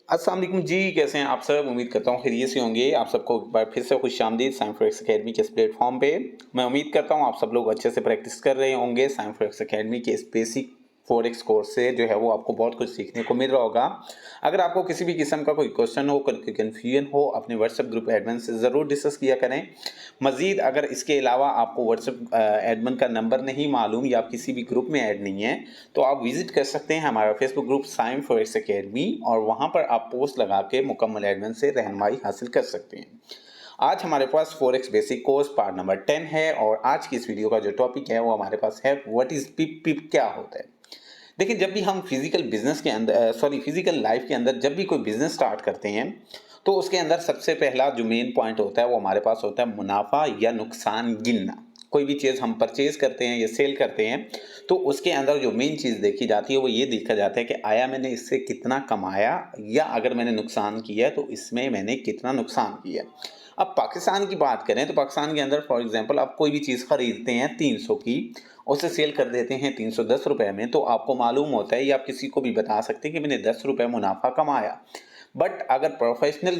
अस्सलाम वालेकुम जी, कैसे हैं आप सब? उम्मीद करता हूँ खैरियत से होंगे। आप सबको एक बार फिर से खुशामदीद साइंस फॉरेक्स अकेडमी के इस प्लेटफॉर्म पे। मैं उम्मीद करता हूँ आप सब लोग अच्छे से प्रैक्टिस कर रहे होंगे। साइंस फॉरेक्स अकेडमी के इस बेसिक फॉरेक्स कोर्स से जो है वो आपको बहुत कुछ सीखने को मिल रहा होगा। अगर आपको किसी भी किस्म का कोई क्वेश्चन हो, कोई कन्फ्यूजन हो, अपने व्हाट्सएप ग्रुप एडमिन से ज़रूर डिस्कस किया करें। मज़ीद अगर इसके अलावा आपको व्हाट्सएप एडमिन का नंबर नहीं मालूम या आप किसी भी ग्रुप में ऐड नहीं है, तो आप विजिट कर सकते हैं हमारा Facebook group science forex academy और वहाँ पर आप पोस्ट लगा के मुकम्मल एडमिन से रहनुमाई हासिल कर सकते हैं। आज हमारे पास forex basic course part number 10 है और आज की इस वीडियो का जो टॉपिक है वो हमारे पास है व्हाट इज पिप। पिप क्या होता है? देखिए, जब भी हम फिजिकल बिजनेस के अंदर फिजिकल लाइफ के अंदर जब भी कोई बिजनेस स्टार्ट करते हैं तो उसके अंदर सबसे पहला जो मेन पॉइंट होता है वो हमारे पास होता है मुनाफा या नुकसान गिनना। कोई भी चीज़ हम परचेज करते हैं या सेल करते हैं तो उसके अंदर जो मेन चीज़ देखी जाती है वो ये देखा जाता है कि आया मैंने इससे कितना कमाया या अगर मैंने नुकसान किया तो इसमें मैंने कितना नुकसान किया। अब पाकिस्तान की बात करें तो पाकिस्तान के अंदर फॉर एग्जांपल आप कोई भी चीज़ खरीदते हैं 300 की, उसे सेल कर देते हैं 310 रुपए में, तो आपको मालूम होता है या आप किसी को भी बता सकते हैं कि मैंने 10 रुपए मुनाफा कमाया। बट अगर प्रोफेशनल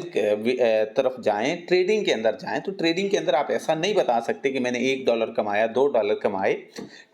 तरफ जाएं, ट्रेडिंग के अंदर जाएं, तो ट्रेडिंग के अंदर आप ऐसा नहीं बता सकते कि मैंने $1 कमाया, $2 कमाए।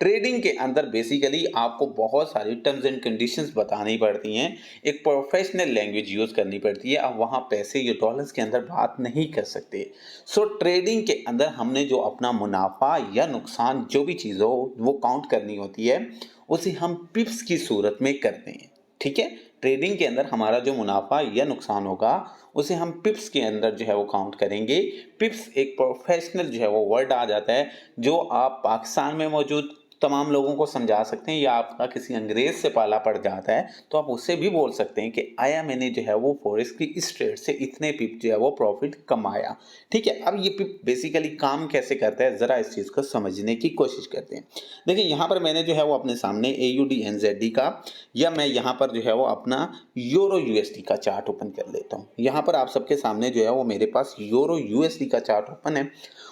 ट्रेडिंग के अंदर बेसिकली आपको बहुत सारी टर्म्स एंड कंडीशंस बतानी पड़ती हैं, एक प्रोफेशनल लैंग्वेज यूज़ करनी पड़ती है। आप वहाँ पैसे या डॉलर्स के अंदर बात नहीं कर सकते। सो ट्रेडिंग के अंदर हमने जो अपना मुनाफा या नुकसान जो भी चीज़ हो वो काउंट करनी होती है, उसे हम पिप्स की सूरत में करते हैं। ठीक है, ट्रेडिंग के अंदर हमारा जो मुनाफा या नुकसान होगा उसे हम पिप्स के अंदर जो है वो काउंट करेंगे। पिप्स एक प्रोफेशनल जो है वो वर्ड आ जाता है जो आप पाकिस्तान में मौजूद तमाम लोगों को समझा सकते हैं या आपका किसी अंग्रेज से पाला पड़ जाता है तो आप उससे भी बोल सकते हैं कि आया मैंने जो है वो फॉरेक्स की इस ट्रेड से इतने पिप जो है वो प्रॉफिट कमाया। ठीक है, अब ये पिप बेसिकली काम कैसे करता है ज़रा इस चीज़ को समझने की कोशिश करते हैं। देखिए, यहाँ पर मैंने जो है वो अपने सामने AUD NZD का या मैं यहाँ पर जो है वो अपना यूरो USD का चार्ट ओपन कर लेता हूँ। यहाँ पर आप सबके सामने जो है वो मेरे पास यूरो USD का चार्ट ओपन है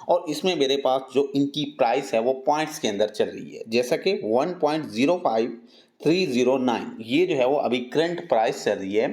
और इसमें मेरे पास जो इनकी प्राइस है वो पॉइंट्स के अंदर चल रही है, जैसा कि 1.05309 ये जो है वो अभी करंट प्राइस चल रही है।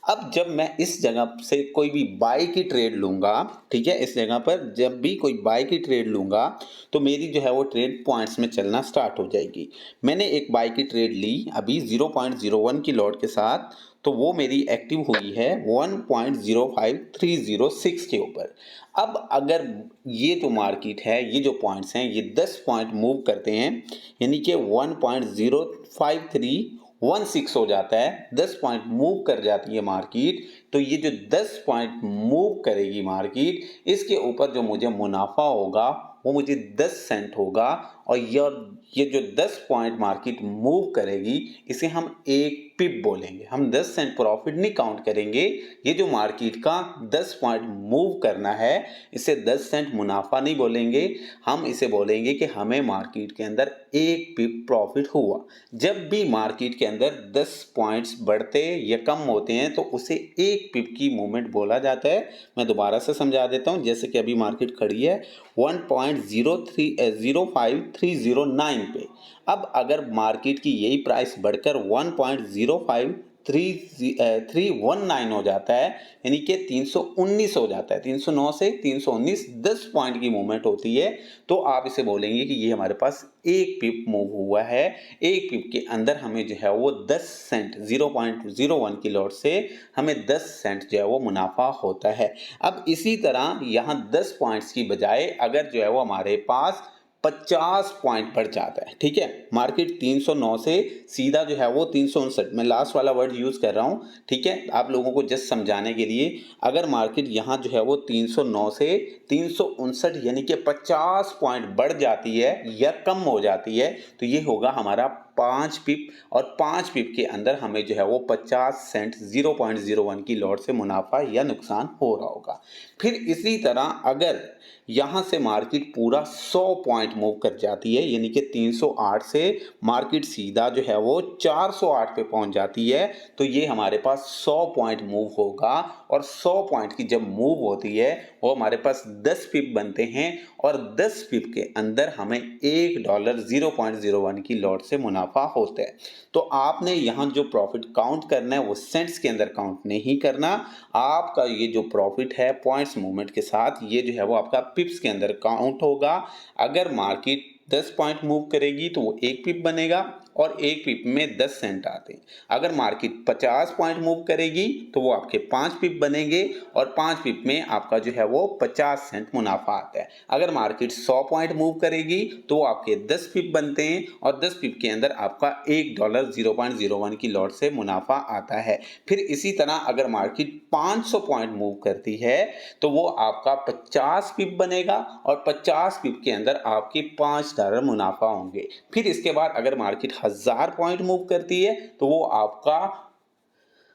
अब जब मैं इस जगह से कोई भी बाई की ट्रेड लूंगा, ठीक है, इस जगह पर जब भी कोई बाई की ट्रेड लूंगा तो मेरी जो है वो ट्रेड पॉइंट्स में चलना स्टार्ट हो जाएगी। मैंने एक बाई की ट्रेड ली अभी 0.01 की लॉट के साथ, तो वो मेरी एक्टिव हुई है 1.05306 के ऊपर। अब अगर ये जो मार्केट है, ये जो पॉइंट्स हैं, ये 10 पॉइंट मूव करते हैं, यानी कि 1.05316 हो जाता है, 10 पॉइंट मूव कर जाती है मार्केट, तो ये जो 10 पॉइंट मूव करेगी मार्केट, इसके ऊपर जो मुझे मुनाफा होगा वो मुझे 10 सेंट होगा। और ये जो 10 पॉइंट मार्केट मूव करेगी इसे हम एक पिप बोलेंगे। हम 10 सेंट प्रॉफिट नहीं काउंट करेंगे, ये जो मार्केट का 10 पॉइंट मूव करना है इसे 10 सेंट मुनाफा नहीं बोलेंगे, हम इसे बोलेंगे कि हमें मार्केट के अंदर एक पिप प्रॉफिट हुआ। जब भी मार्केट के अंदर 10 पॉइंट्स बढ़ते या कम होते हैं तो उसे एक पिप की मूवमेंट बोला जाता है। मैं दोबारा से समझा देता हूं, जैसे कि अभी मार्केट खड़ी है 1.05309 पे। अब अगर मार्केट की यही प्राइस बढ़कर 1.05319 हो जाता है, यानी कि 319 हो जाता है, 309 से 319 10 पॉइंट की मूवमेंट होती है, तो आप इसे बोलेंगे कि ये हमारे पास एक पिप मूव हुआ है। एक पिप के अंदर हमें जो है वो 10 सेंट 0.01 की लॉट से हमें 10 सेंट जो है वो मुनाफा होता है। अब इसी तरह यहाँ 10 पॉइंट्स की बजाय अगर जो है वो हमारे पास 50 पॉइंट बढ़ जाता है, ठीक है, मार्केट 309 से सीधा जो है वो 359, मैं लास्ट वाला वर्ड यूज कर रहा हूं, ठीक है, आप लोगों को जस्ट समझाने के लिए। अगर मार्केट यहाँ जो है वो 309 से 359 यानी कि 50 पॉइंट बढ़ जाती है या कम हो जाती है तो ये होगा हमारा 5 पिप, और 5 पिप के अंदर हमें जो है वो 50 सेंट 0.01 की लॉट से मुनाफा या नुकसान हो रहा होगा। फिर इसी तरह अगर यहां से मार्केट पूरा 100 पॉइंट मूव कर जाती है, यानी कि 308 से मार्केट सीधा जो है वो 408 पे पहुंच जाती है, तो ये हमारे पास 100 पॉइंट मूव होगा। और 100 पॉइंट की जब मूव होती है वो हमारे पास 10 पिप बनते हैं और 10 पिप के अंदर हमें $1 0.01 की लॉट से मुनाफा मुनाफा होता है। तो आपने यहाँ जो प्रॉफिट काउंट करना है वो सेंट्स के अंदर काउंट नहीं करना। आपका ये जो प्रॉफिट है पॉइंट्स मूवमेंट के साथ ये जो है वो आपका पिप्स के अंदर काउंट होगा। अगर मार्केट 10 पॉइंट मूव करेगी तो वो 1 पिप बनेगा और 1 पिप में 10 सेंट आते हैं। अगर मार्केट 50 पॉइंट मूव करेगी तो वो आपके 5 पिप बनेंगे और 5 पिप में आपका जो है वो 50 सेंट मुनाफा आता है। अगर मार्केट 100 पॉइंट मूव करेगी तो वो आपके 10 पिप बनते हैं और 10 पिप के अंदर आपका $1 0.01 की लॉट से मुनाफा आता है। फिर इसी तरह अगर मार्केट 500 पॉइंट मूव करती है तो वो आपका 50 पिप बनेगा और 50 पिप के अंदर आपके $5 मुनाफा होंगे। फिर इसके बाद अगर मार्केट 1000 पॉइंट मूव करती है तो वो आपका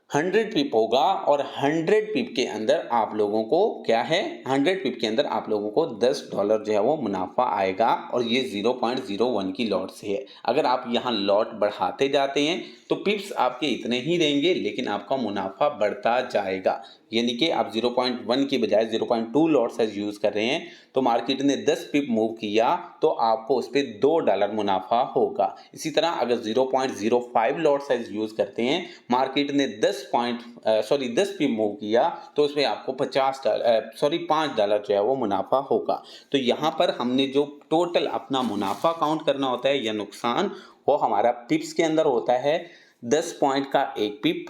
100 पिप होगा और 100 पिप के अंदर आप लोगों को क्या है 100 पिप के अंदर आप लोगों को $10 जो है वो मुनाफा आएगा और ये 0.01 की लॉट से है। अगर आप यहाँ लॉट बढ़ाते जाते हैं तो पिप्स आपके इतने ही रहेंगे लेकिन आपका मुनाफा बढ़ता जाएगा। यानी कि आप 0.1 की बजाय 0.2 लॉट साइज यूज कर रहे हैं तो मार्केट ने 10 पिप मूव किया तो आपको उस पर $2 मुनाफा होगा। इसी तरह अगर 0.05 लॉट साइज यूज करते हैं, मार्केट ने 10 पिप मूव किया तो उसमें आपको $5 जो है वो मुनाफा होगा। तो यहाँ पर हमने जो टोटल अपना मुनाफा काउंट करना होता है या नुकसान, वो हमारा पिप्स के अंदर होता है। 10 पॉइंट का 1 पिप,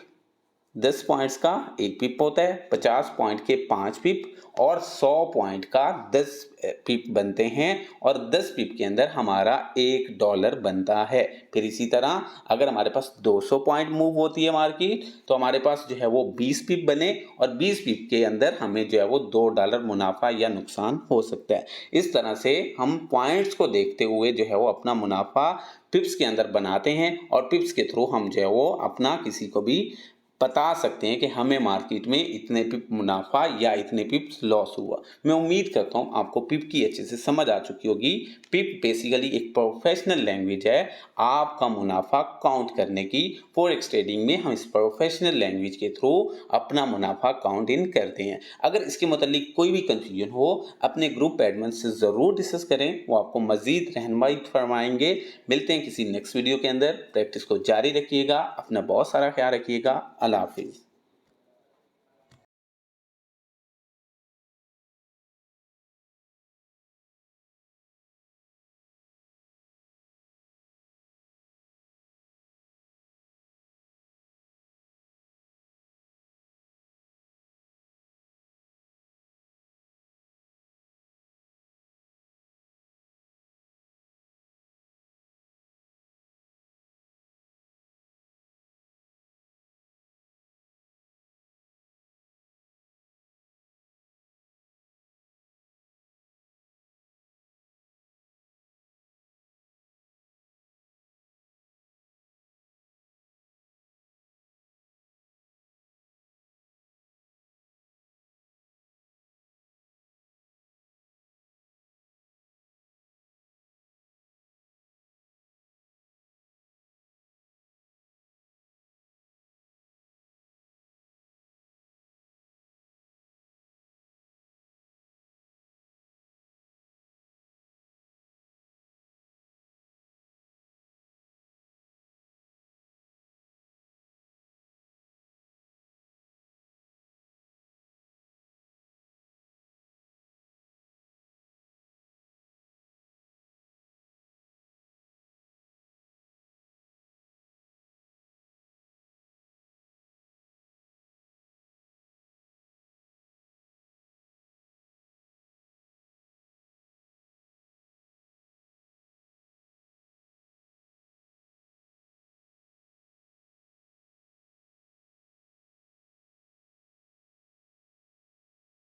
10 पॉइंट्स का 1 पिप होता है, 50 पॉइंट के 5 पिप और 100 पॉइंट का 10 पिप बनते हैं और 10 पिप के अंदर हमारा $1 बनता है। फिर इसी तरह अगर हमारे पास 200 पॉइंट मूव होती है मार्केट तो हमारे पास जो है वो 20 पिप बने और 20 पिप के अंदर हमें जो है वो $2 मुनाफा या नुकसान हो सकता है। इस तरह से हम पॉइंट्स को देखते हुए जो है वो अपना मुनाफा पिप्स के अंदर बनाते हैं और पिप्स के थ्रू हम जो है वो अपना किसी को भी बता सकते हैं कि हमें मार्केट में इतने पिप मुनाफा या इतने पिप लॉस हुआ। मैं उम्मीद करता हूं आपको पिप की अच्छे से समझ आ चुकी होगी। पिप बेसिकली एक प्रोफेशनल लैंग्वेज है आपका मुनाफा काउंट करने की। फॉरेक्स ट्रेडिंग में हम इस प्रोफेशनल लैंग्वेज के थ्रू अपना मुनाफा काउंट इन करते हैं। अगर इसके मतलब कोई भी कंफ्यूजन हो अपने ग्रुप एडमिन से ज़रूर डिस्कस करें, वो आपको मज़ीद रहनुमाई फरमाएंगे। मिलते हैं किसी नेक्स्ट वीडियो के अंदर। प्रैक्टिस को जारी रखिएगा, अपना बहुत सारा ख्याल रखिएगा। अल्लाह हाफिज़।